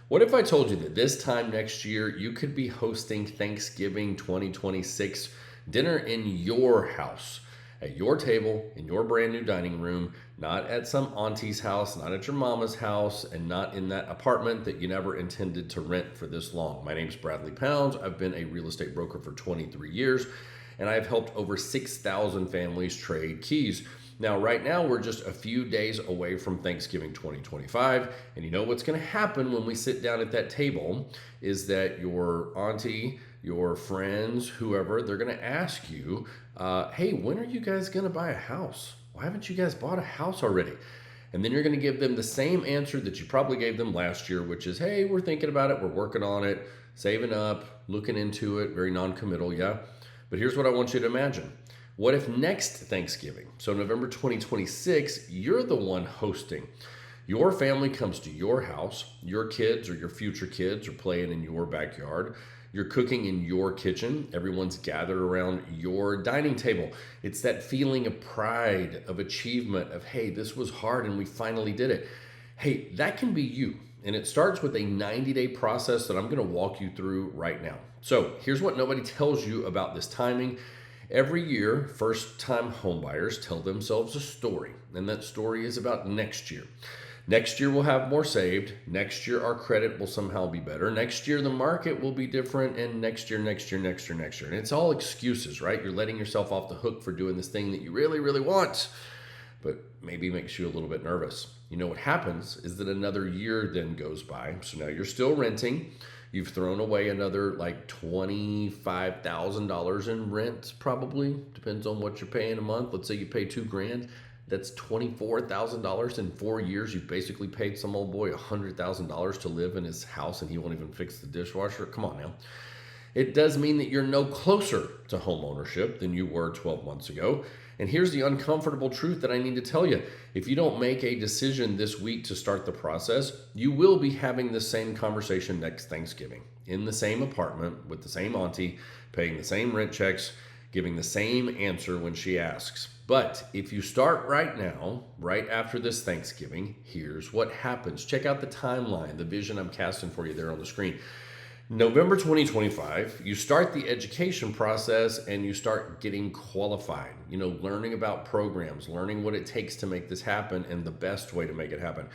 What if I told you that this time next year, you could be hosting Thanksgiving 2026 dinner in your house, at your table, in your brand new dining room, not at some auntie's house, not at your mama's house, and not in that apartment that you never intended to rent for this long? My name's Bradley Pounds. I've been a real estate broker for 23 years, and I've helped over 6,000 families trade keys. Now, right now, we're just a few days away from Thanksgiving 2025. And you know what's going to happen when we sit down at that table is that your auntie, your friends, whoever, they're going to ask you, hey, when are you guys going to buy a house? Why haven't you guys bought a house already? And then you're going to give them the same answer that you probably gave them last year, which is, hey, we're thinking about it. We're working on it, saving up, looking into it, very non-committal, yeah? But here's what I want you to imagine. What if next Thanksgiving, so November 2026, you're the one hosting? Your family comes to your house, your kids or your future kids are playing in your backyard. You're cooking in your kitchen. Everyone's gathered around your dining table. It's that feeling of pride, of achievement, of, hey, this was hard and we finally did it. Hey, that can be you. And it starts with a 90-day process that I'm going to walk you through right now. So here's what nobody tells you about this timing. Every year, first-time homebuyers tell themselves a story, and that story is about next year. Next year, we'll have more saved. Next year, our credit will somehow be better. Next year, the market will be different, and next year. And it's all excuses, right? You're letting yourself off the hook for doing this thing that you really, really want, but maybe makes you a little bit nervous. You know what happens is that another year then goes by, so now you're still renting. You've thrown away another like $25,000 in rent, probably. Depends on what you're paying a month. Let's say you pay $2,000. That's $24,000 in 4 years. You've basically paid some old boy $100,000 to live in his house and he won't even fix the dishwasher. Come on now. It does mean that you're no closer to home ownership than you were 12 months ago. And here's the uncomfortable truth that I need to tell you. If you don't make a decision this week to start the process, you will be having the same conversation next Thanksgiving in the same apartment with the same auntie, paying the same rent checks, giving the same answer when she asks. But if you start right now, right after this Thanksgiving, here's what happens. Check out the timeline, the vision I'm casting for you there on the screen. November 2025, you start the education process and you start getting qualified, learning about programs, learning what it takes to make this happen and the best way to make it happen.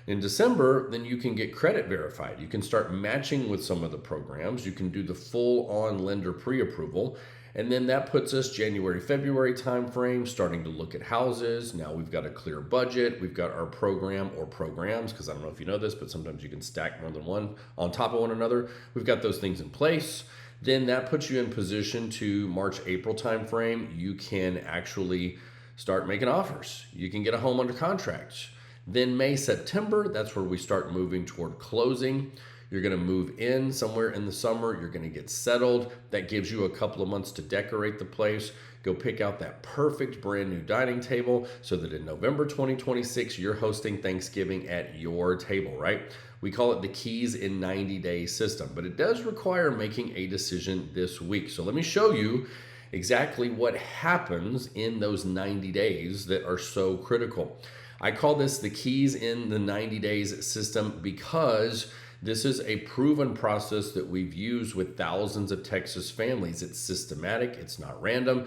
In December, then you can get credit verified. You can start matching with some of the programs. You can do the full-on lender pre-approval. And then that puts us January, February timeframe, starting to look at houses. Now we've got a clear budget. We've got our program or programs, because I don't know if you know this, but sometimes you can stack more than one on top of one another. We've got those things in place. Then that puts you in position to March, April timeframe. You can actually start making offers. You can get a home under contract. Then May, September, that's where we start moving toward closing. You're going to move in somewhere in the summer. You're going to get settled. That gives you a couple of months to decorate the place. Go pick out that perfect brand new dining table so that in November 2026, you're hosting Thanksgiving at your table, right? We call it the Keys in 90-Day system, but it does require making a decision this week. So let me show you exactly what happens in those 90 days that are so critical. I call this the Keys in the 90 Days system because this is a proven process that we've used with thousands of Texas families. It's systematic. It's not random.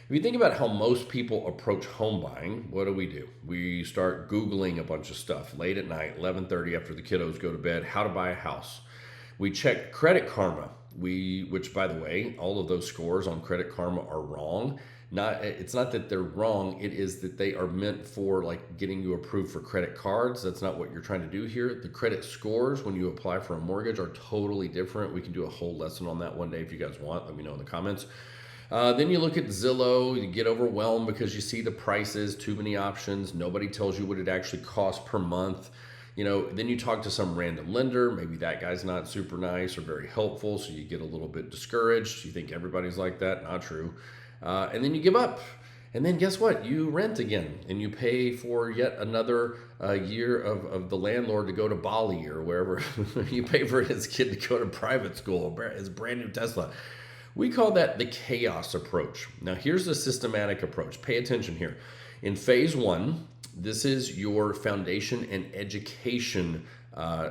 If you think about how most people approach home buying, what do? We start Googling a bunch of stuff late at night, 11:30 after the kiddos go to bed, how to buy a house. We check Credit Karma, which by the way, all of those scores on Credit Karma are wrong. It's not that they're wrong, it is that they are meant for like getting you approved for credit cards. That's not what you're trying to do here. The credit scores when you apply for a mortgage are totally different. We can do a whole lesson on that one day if you guys want. Let me know in the comments. Then you look at Zillow, you get overwhelmed because you see the prices, too many options. Nobody tells you what it actually costs per month. Then you talk to some random lender. Maybe that guy's not super nice or very helpful, so you get a little bit discouraged. You think everybody's like that. Not true. And then you give up. And then guess what? You rent again and you pay for yet another year of the landlord to go to Bali or wherever. You pay for his kid to go to private school, his brand new Tesla. We call that the chaos approach. Now here's the systematic approach. Pay attention here. In phase one, this is your foundation and education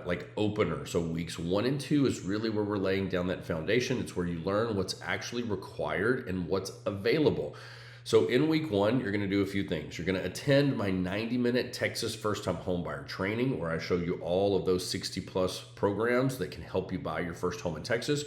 like opener. So weeks 1 and 2 is really where we're laying down that foundation. It's where you learn what's actually required and what's available. So in week 1, you're going to do a few things. You're going to attend my 90-minute Texas first-time homebuyer training, where I show you all of those 60-plus programs that can help you buy your first home in Texas.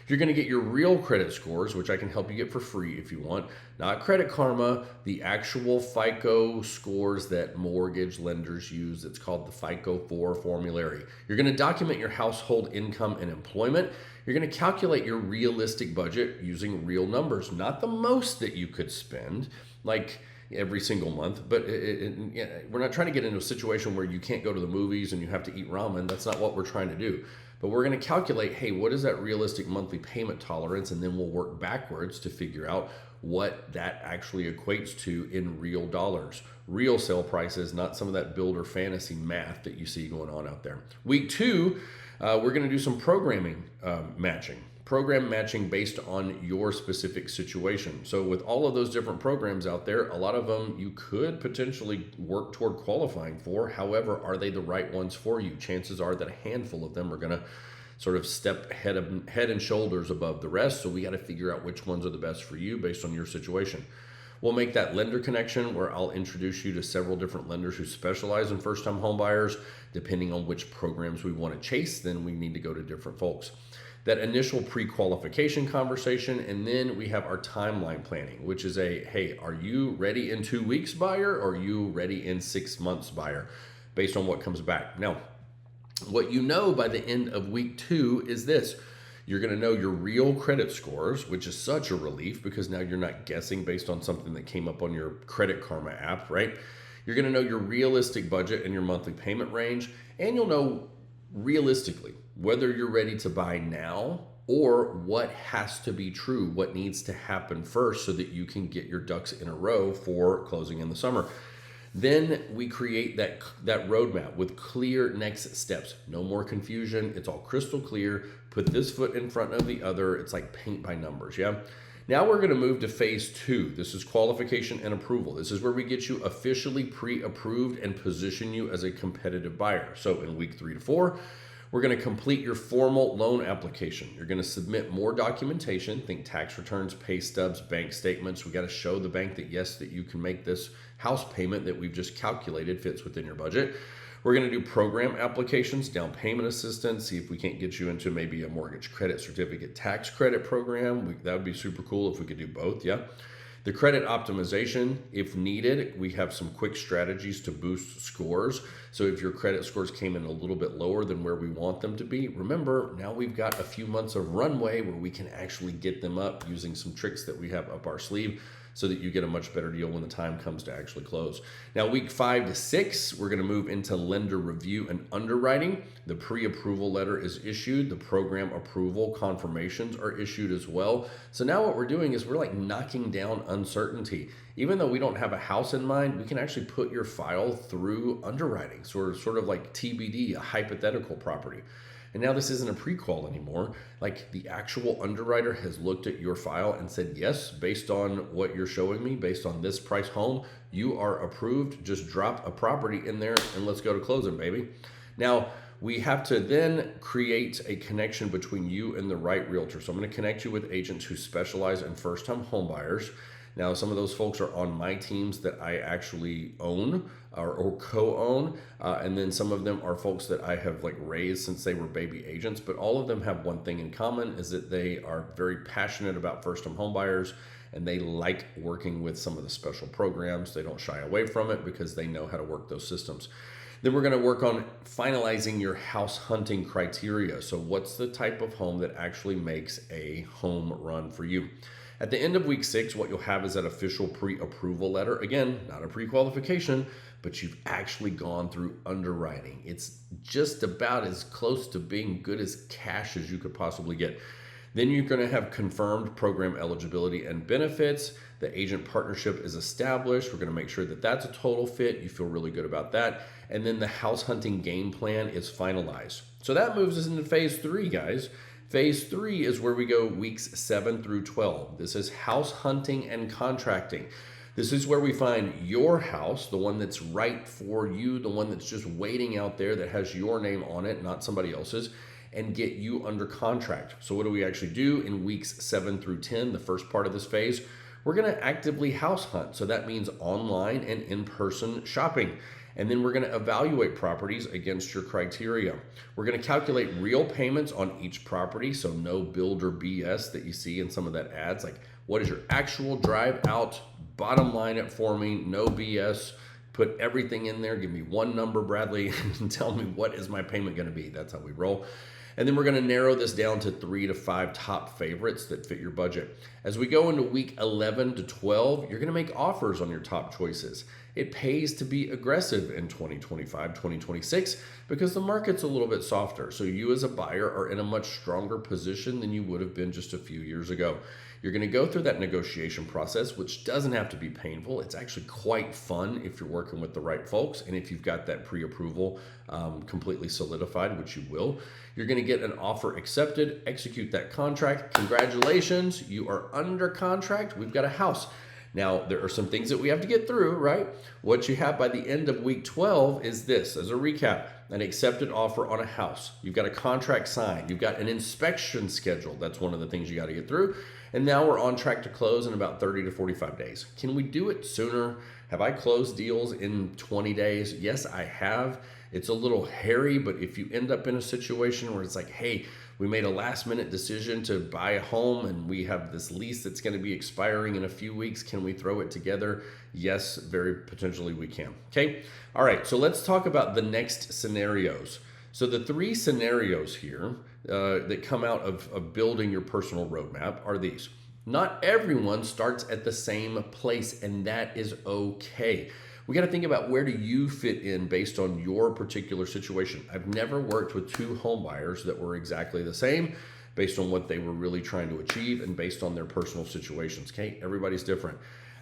You're going to get your real credit scores, which I can help you get for free if you want. Not Credit Karma, the actual FICO scores that mortgage lenders use. It's called the FICO 4 formulary. You're going to document your household income and employment. You're going to calculate your realistic budget using real numbers, not the most that you could spend, like every single month. But we're not trying to get into a situation where you can't go to the movies and you have to eat ramen. That's not what we're trying to do. But we're going to calculate, hey, what is that realistic monthly payment tolerance? And then we'll work backwards to figure out what that actually equates to in real dollars. Real sale prices, not some of that builder fantasy math that you see going on out there. Week 2, we're going to do some programming matching. Program matching based on your specific situation. So with all of those different programs out there, a lot of them you could potentially work toward qualifying for. However, are they the right ones for you? Chances are that a handful of them are going to sort of step head and shoulders above the rest. So we got to figure out which ones are the best for you based on your situation. We'll make that lender connection where I'll introduce you to several different lenders who specialize in first-time home buyers. Depending on which programs we want to chase, then we need to go to different folks. That initial pre-qualification conversation, and then we have our timeline planning, which is hey, are you ready in 2 weeks buyer, or are you ready in 6 months buyer, based on what comes back. Now, what you know by the end of week 2 is this. You're going to know your real credit scores, which is such a relief because now you're not guessing based on something that came up on your Credit Karma app, right? You're going to know your realistic budget and your monthly payment range, and you'll know realistically whether you're ready to buy now or what has to be true, what needs to happen first so that you can get your ducks in a row for closing in the summer. Then we create that roadmap with clear next steps. No more confusion. It's all crystal clear. Put this foot in front of the other. It's like paint by numbers, yeah? Now we're going to move to phase 2. This is qualification and approval. This is where we get you officially pre-approved and position you as a competitive buyer. So in week 3 to 4, we're going to complete your formal loan application. You're going to submit more documentation. Think tax returns, pay stubs, bank statements. We got to show the bank that yes, that you can make this house payment that we've just calculated fits within your budget. We're going to do program applications, down payment assistance, see if we can't get you into maybe a mortgage credit certificate tax credit program. That would be super cool if we could do both, yeah? The credit optimization, if needed, we have some quick strategies to boost scores. So if your credit scores came in a little bit lower than where we want them to be, remember, now we've got a few months of runway where we can actually get them up using some tricks that we have up our sleeve so that you get a much better deal when the time comes to actually close. Now, week 5 to 6, we're gonna move into lender review and underwriting. The pre-approval letter is issued. The program approval confirmations are issued as well. So now what we're doing is we're like knocking down uncertainty. Even though we don't have a house in mind, we can actually put your file through underwriting, sort of like TBD, a hypothetical property. And now this isn't a pre-qual anymore. Like the actual underwriter has looked at your file and said, yes, based on what you're showing me, based on this price home, you are approved. Just drop a property in there and let's go to closing, baby. Now, we have to then create a connection between you and the right realtor. So I'm going to connect you with agents who specialize in first-time home buyers. Now, some of those folks are on my teams that I actually own or co-own, and then some of them are folks that I have like raised since they were baby agents, but all of them have one thing in common, is that they are very passionate about first-time home buyers, and they like working with some of the special programs. They don't shy away from it because they know how to work those systems. Then we're going to work on finalizing your house hunting criteria. So what's the type of home that actually makes a home run for you? At the end of week 6, what you'll have is that official pre-approval letter. Again, not a pre-qualification, but you've actually gone through underwriting. It's just about as close to being good as cash as you could possibly get. Then you're going to have confirmed program eligibility and benefits. The agent partnership is established. We're going to make sure that that's a total fit. You feel really good about that. And then the house hunting game plan is finalized. So that moves us into phase 3, guys. Phase 3 is where we go weeks 7 through 12. This is house hunting and contracting. This is where we find your house, the one that's right for you, the one that's just waiting out there that has your name on it, not somebody else's, and get you under contract. So what do we actually do in weeks 7 through 10, the first part of this phase? We're going to actively house hunt. So that means online and in-person shopping. And then we're going to evaluate properties against your criteria. We're going to calculate real payments on each property. So no builder BS that you see in some of that ads. Like, what is your actual drive out, bottom line it for me, no BS. Put everything in there. Give me one number, Bradley, and tell me what is my payment going to be. That's how we roll. And then we're going to narrow this down to 3 to 5 top favorites that fit your budget. As we go into week 11 to 12, you're going to make offers on your top choices. It pays to be aggressive in 2025, 2026 because the market's a little bit softer. So you as a buyer are in a much stronger position than you would have been just a few years ago. You're going to go through that negotiation process, which doesn't have to be painful. It's actually quite fun if you're working with the right folks and if you've got that pre-approval completely solidified, which you will. You're going to get an offer accepted, execute that contract. Congratulations, you are under contract. We've got a house. Now, there are some things that we have to get through, right? What you have by the end of week 12 is this, as a recap, an accepted offer on a house. You've got a contract signed. You've got an inspection scheduled. That's one of the things you got to get through. And now we're on track to close in about 30 to 45 days. Can we do it sooner? Have I closed deals in 20 days? Yes, I have. It's a little hairy, but if you end up in a situation where it's like, hey, we made a last minute decision to buy a home and we have this lease that's going to be expiring in a few weeks, can we throw it together? Yes, very potentially we can. Okay. All right. So let's talk about the next scenarios. So the 3 scenarios here that come out of building your personal roadmap are these. Not everyone starts at the same place, and that is okay. We got to think about where do you fit in based on your particular situation. I've never worked with 2 home buyers that were exactly the same based on what they were really trying to achieve and based on their personal situations. Okay, everybody's different.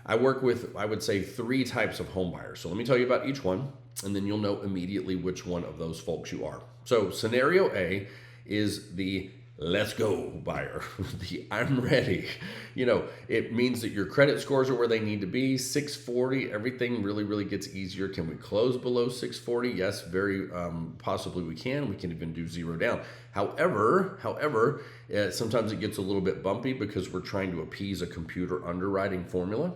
I work with, I would say, 3 types of home buyers. So let me tell you about each one, and then you'll know immediately which one of those folks you are. So scenario A is the let's go buyer, the I'm ready. You know, it means that your credit scores are where they need to be, 640, everything really gets easier. Can we close below 640? Yes, very possibly we can. We can even do 0 down. However, sometimes it gets a little bit bumpy because we're trying to appease a computer underwriting formula.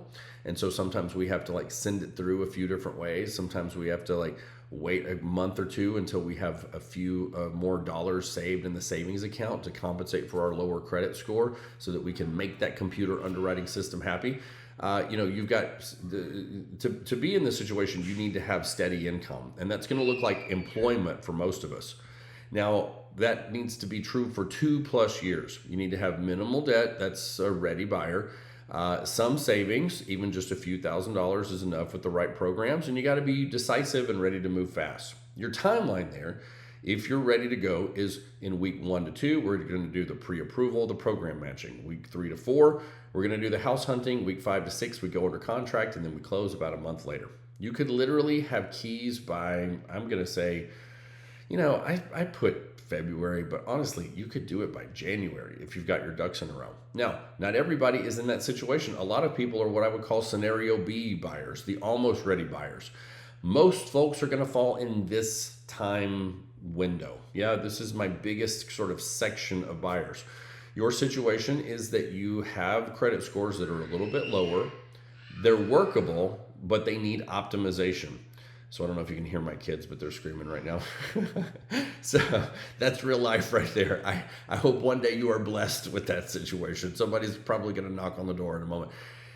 And so sometimes we have to like send it through a few different ways. Sometimes we have to like wait a month or 2 until we have a few more dollars saved in the savings account to compensate for our lower credit score so that we can make that computer underwriting system happy. You know, you've got to be in this situation, you need to have steady income, and that's going to look like employment for most of us. Now, that needs to be true for 2+ years. You need to have minimal debt. That's a ready buyer. Some savings, even just a few $1,000s is enough with the right programs, and you got to be decisive and ready to move fast. Your timeline there, if you're ready to go, is in week 1 to 2, we're going to do the pre-approval, the program matching. Week 3 to 4, we're going to do the house hunting. Week 5 to 6, we go under contract, and then we close about a month later. You could literally have keys by, I'm going to say, you know, I put February, but honestly, you could do it by January if you've got your ducks in a row. Now, not everybody is in that situation. A lot of people are what I would call scenario B buyers, the almost ready buyers. Most folks are going to fall in this time window. Yeah, this is my biggest sort of section of buyers. Your situation is that you have credit scores that are a little bit lower. They're workable, but they need optimization. So I don't know if you can hear my kids, but they're screaming right now. So that's real life right there. I hope one day you are blessed with that situation. Somebody's probably going to knock on the door in a moment.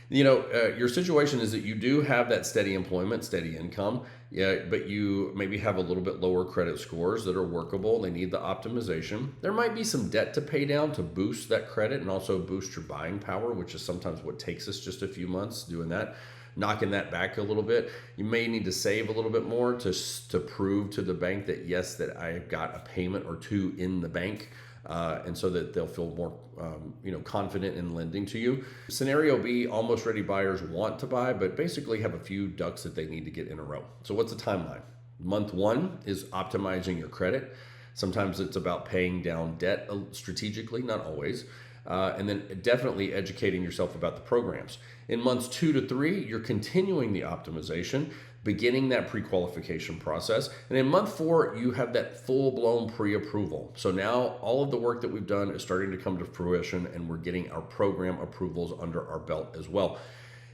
You know, your situation is that you do have that steady employment, steady income, yeah, but you maybe have a little bit lower credit scores that are workable. They need the optimization. There might be some debt to pay down to boost that credit and also boost your buying power, which is sometimes what takes us just a few months doing that. Knocking that back a little bit. You may need to save a little bit more to prove to the bank that yes, that I've got a payment or 2 in the bank, and so that they'll feel more confident in lending to you. Scenario B, almost ready buyers want to buy, but basically have a few ducks that they need to get in a row. So what's the timeline? Month 1 is optimizing your credit. Sometimes it's about paying down debt strategically, not always. And then definitely educating yourself about the programs. In months 2 to 3, you're continuing the optimization, beginning that pre-qualification process. And in month 4, you have that full-blown pre-approval. So now all of the work that we've done is starting to come to fruition, and we're getting our program approvals under our belt as well.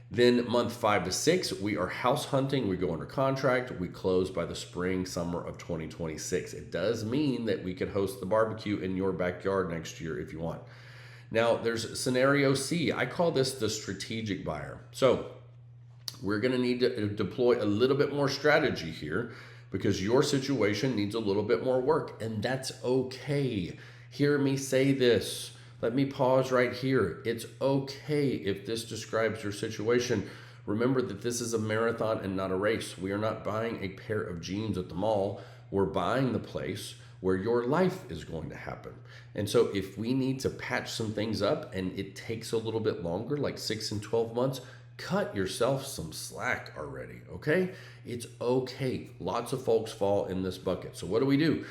Then month 5 to 6, we are house hunting. We go under contract. We close by the spring, summer of 2026. It does mean that we could host the barbecue in your backyard next year if you want. Now, there's scenario C. I call this the strategic buyer. So we're going to need to deploy a little bit more strategy here because your situation needs a little bit more work, and that's okay. Hear me say this. Let me pause right here. It's okay if this describes your situation. Remember that this is a marathon and not a race. We are not buying a pair of jeans at the mall. We're buying the place where your life is going to happen. And so if we need to patch some things up and it takes a little bit longer, like 6 and 12 months, cut yourself some slack already, okay? It's okay. Lots of folks fall in this bucket. So what do?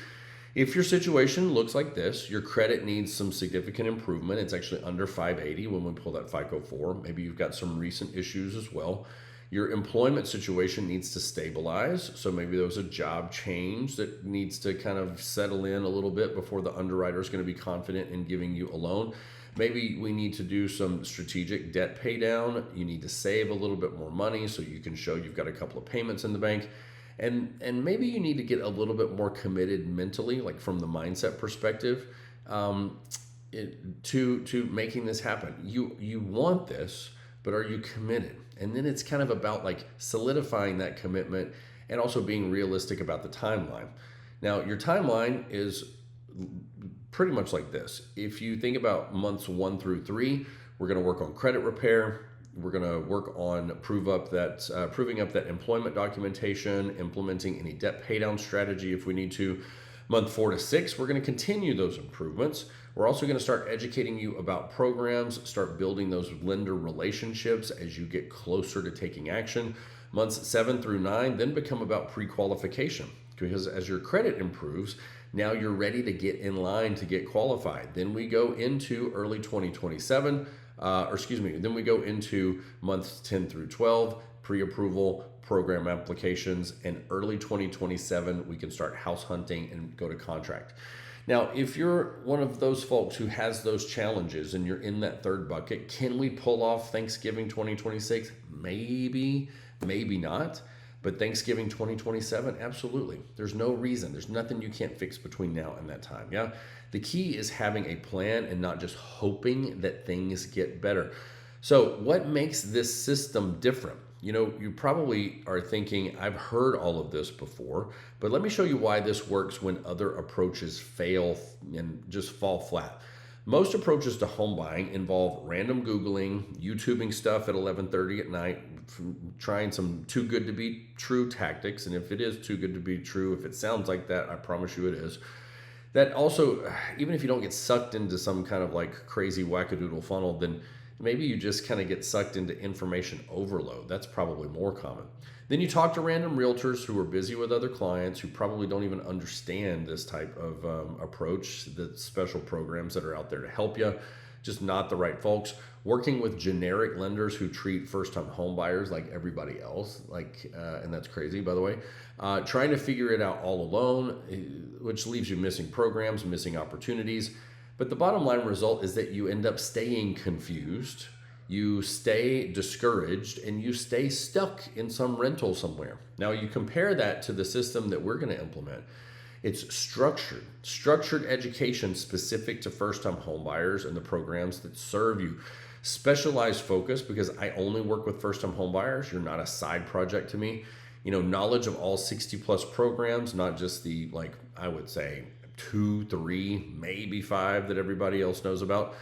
If your situation looks like this, your credit needs some significant improvement. It's actually under 580 when we pull that FICO 4. Maybe you've got some recent issues as well. Your employment situation needs to stabilize. So maybe there was a job change that needs to kind of settle in a little bit before the underwriter is going to be confident in giving you a loan. Maybe we need to do some strategic debt pay down. You need to save a little bit more money so you can show you've got a couple of payments in the bank. And maybe you need to get a little bit more committed mentally, like from the mindset perspective, to making this happen. You want this, but are you committed? And then it's kind of about like solidifying that commitment and also being realistic about the timeline. Now, your timeline is pretty much like this. If you think about months 1 through 3, we're going to work on credit repair. We're going to work on proving up that employment documentation, implementing any debt paydown strategy if we need to. Month 4 to 6, we're going to continue those improvements. We're also going to start educating you about programs, start building those lender relationships as you get closer to taking action. Months 7 through 9 then become about pre-qualification, because as your credit improves, now you're ready to get in line to get qualified. Then we go into early 2027, then we go into months 10 through 12, pre-approval, program applications, and early 2027, we can start house hunting and go to contract. Now, if you're one of those folks who has those challenges and you're in that third bucket, can we pull off Thanksgiving 2026? Maybe, maybe not. But Thanksgiving 2027, absolutely. There's no reason. There's nothing you can't fix between now and that time. Yeah. The key is having a plan and not just hoping that things get better. So what makes this system different? You probably are thinking, I've heard all of this before, but let me show you why this works when other approaches fail and just fall flat. Most approaches to home buying involve random Googling, YouTubing stuff at 11:30 at night, trying some too good to be true tactics. And if it is too good to be true, if it sounds like that, I promise you it is. That also, even if you don't get sucked into some kind of like crazy wackadoodle funnel, then maybe you just kind of get sucked into information overload. That's probably more common. Then you talk to random realtors who are busy with other clients who probably don't even understand this type of approach, the special programs that are out there to help you. Just not the right folks. Working with generic lenders who treat first-time home buyers like everybody else, and that's crazy, by the way. Trying to figure it out all alone, which leaves you missing programs, missing opportunities. But the bottom line result is that you end up staying confused, you stay discouraged, and you stay stuck in some rental somewhere. Now you compare that to the system that we're going to implement. It's structured education specific to first-time home buyers and the programs that serve you. Specialized focus, because I only work with first-time home buyers. You're not a side project to me. Knowledge of all 60 plus programs, not just the, I would say 2, 3, maybe 5 that everybody else knows about.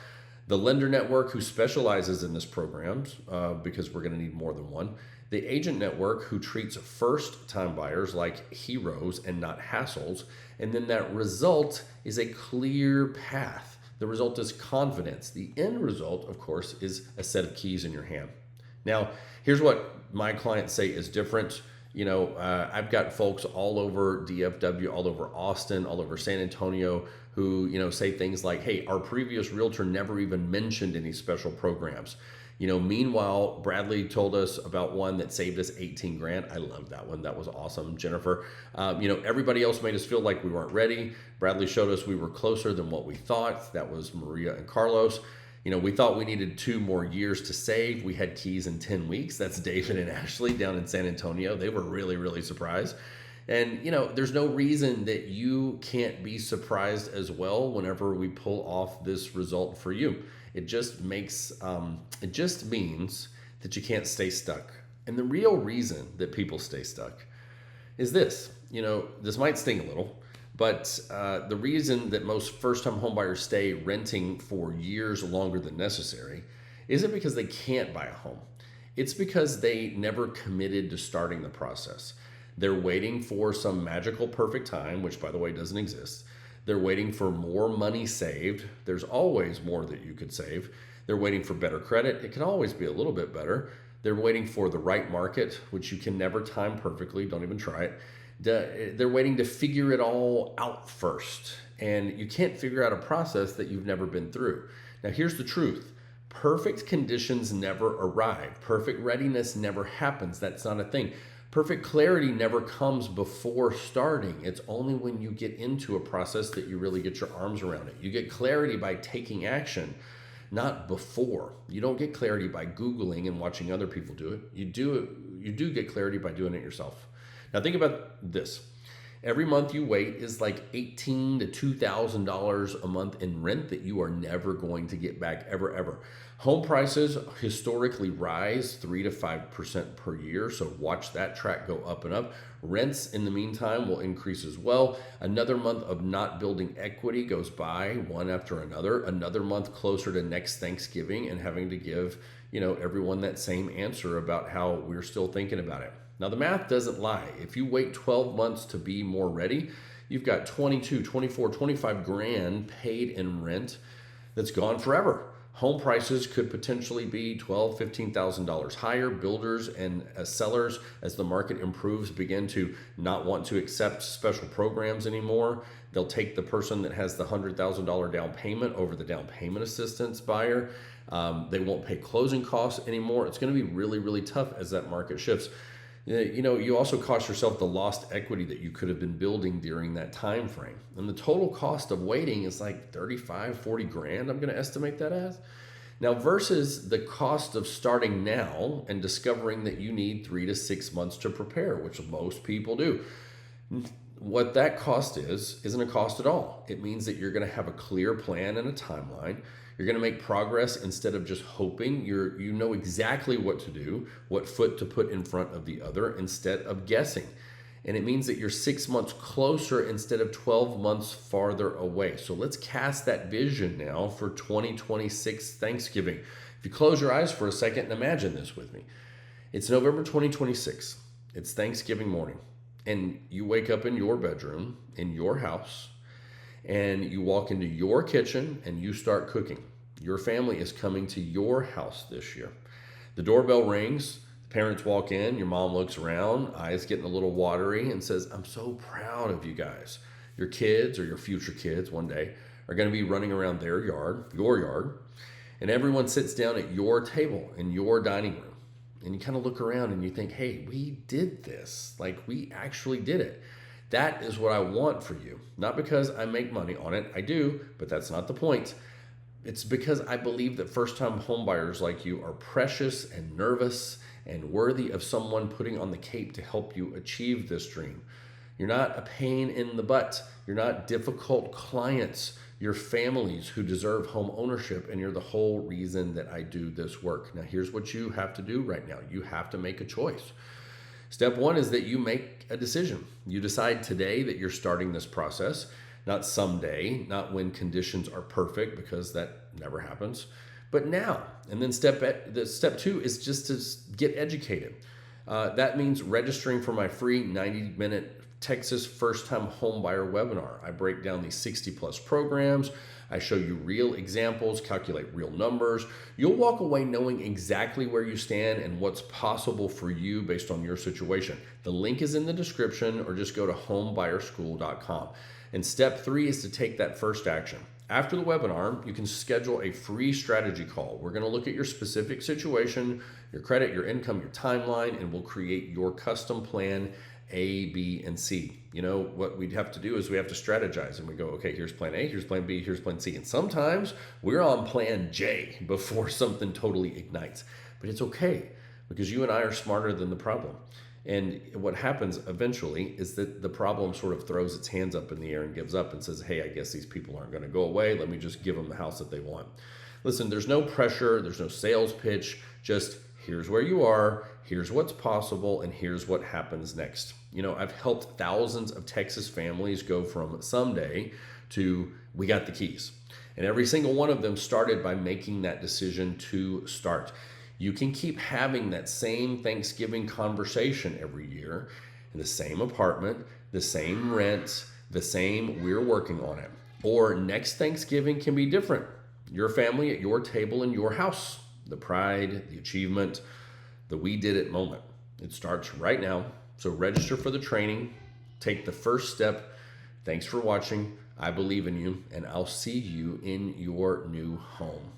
The lender network who specializes in this programs, because we're going to need more than one. The agent network who treats first-time buyers like heroes and not hassles. And then that result is a clear path. The result is confidence. The end result, of course, is a set of keys in your hand. Now, here's what my clients say is different. I've got folks all over DFW, all over Austin, all over San Antonio who, say things like, hey, our previous realtor never even mentioned any special programs. Meanwhile, Bradley told us about one that saved us 18 grand. I loved that one. That was awesome. Jennifer, everybody else made us feel like we weren't ready. Bradley showed us we were closer than what we thought. That was Maria and Carlos. We thought we needed 2 more years to save. We had keys in 10 weeks. That's David and Ashley down in San Antonio. They were really, really surprised. And, there's no reason that you can't be surprised as well whenever we pull off this result for you. It just means that you can't stay stuck. And the real reason that people stay stuck is this. This might sting a little, but the reason that most first-time homebuyers stay renting for years longer than necessary isn't because they can't buy a home. It's because they never committed to starting the process. They're waiting for some magical perfect time, which, by the way, doesn't exist. They're waiting for more money saved. There's always more that you could save. They're waiting for better credit. It can always be a little bit better. They're waiting for the right market, which you can never time perfectly. Don't even try it. They're waiting to figure it all out first. And you can't figure out a process that you've never been through. Now, here's the truth. Perfect conditions never arrive. Perfect readiness never happens. That's not a thing. Perfect clarity never comes before starting. It's only when you get into a process that you really get your arms around it. You get clarity by taking action, not before. You don't get clarity by Googling and watching other people do it. You do get clarity by doing it yourself. Now think about this. Every month you wait is like $1,800 to $2,000 a month in rent that you are never going to get back ever. Home prices historically rise 3 to 5% per year, so watch that track go up and up. Rents in the meantime will increase as well. Another month of not building equity goes by, one after another. Another month closer to next Thanksgiving and having to give, everyone that same answer about how we're still thinking about it. Now, the math doesn't lie. If you wait 12 months to be more ready, you've got 22, 24, 25 grand paid in rent that's gone forever. Home prices could potentially be $12,000, $15,000 higher. Builders and sellers, as the market improves, begin to not want to accept special programs anymore. They'll take the person that has the $100,000 down payment over the down payment assistance buyer. They won't pay closing costs anymore. It's going to be really, really tough as that market shifts. You also cost yourself the lost equity that you could have been building during that time frame. And the total cost of waiting is like 35, 40 grand, I'm going to estimate that as. Now, versus the cost of starting now and discovering that you need 3 to 6 months to prepare, which most people do. What that cost isn't a cost at all. It means that you're going to have a clear plan and a timeline. You're going to make progress instead of just hoping. You know exactly what to do, what foot to put in front of the other instead of guessing. And it means that you're 6 months closer instead of 12 months farther away. So let's cast that vision now for 2026 Thanksgiving. If you close your eyes for a second and imagine this with me. It's November 2026. It's Thanksgiving morning. And you wake up in your bedroom, in your house, and you walk into your kitchen and you start cooking. Your family is coming to your house this year. The doorbell rings, the parents walk in, your mom looks around, eyes getting a little watery, and says, "I'm so proud of you guys." Your kids, or your future kids one day, are going to be running around their yard, your yard, and everyone sits down at your table in your dining room. And you kind of look around and you think, hey, we did this. Like, we actually did it. That is what I want for you. Not because I make money on it. I do, but that's not the point. It's because I believe that first-time homebuyers like you are precious and nervous and worthy of someone putting on the cape to help you achieve this dream. You're not a pain in the butt. You're not difficult clients. You're families who deserve home ownership, and you're the whole reason that I do this work. Now, here's what you have to do right now. You have to make a choice. Step one is that you make a decision. You decide today that you're starting this process, not someday, not when conditions are perfect, because that never happens, but now. And then step two is just to get educated. That means registering for my free 90-minute Texas first-time homebuyer webinar. I break down these 60-plus programs. I show you real examples, calculate real numbers. You'll walk away knowing exactly where you stand and what's possible for you based on your situation. The link is in the description, or just go to homebuyerschool.com. And step 3 is to take that first action. After the webinar, you can schedule a free strategy call. We're going to look at your specific situation, your credit, your income, your timeline, and we'll create your custom plan A, B, and C. You know, what we'd have to do is we have to strategize and we go, okay, here's plan A, here's plan B, here's plan C. And sometimes we're on plan J before something totally ignites. But it's okay because you and I are smarter than the problem. And what happens eventually is that the problem sort of throws its hands up in the air and gives up and says, hey, I guess these people aren't going to go away. Let me just give them the house that they want. Listen, there's no pressure. There's no sales pitch. Just here's where you are. Here's what's possible. And here's what happens next. You know, I've helped thousands of Texas families go from someday to we got the keys. And every single one of them started by making that decision to start. You can keep having that same Thanksgiving conversation every year in the same apartment, the same rent, the same we're working on it. Or next Thanksgiving can be different. Your family at your table in your house. The pride, the achievement, the we did it moment. It starts right now. So register for the training. Take the first step. Thanks for watching. I believe in you, and I'll see you in your new home.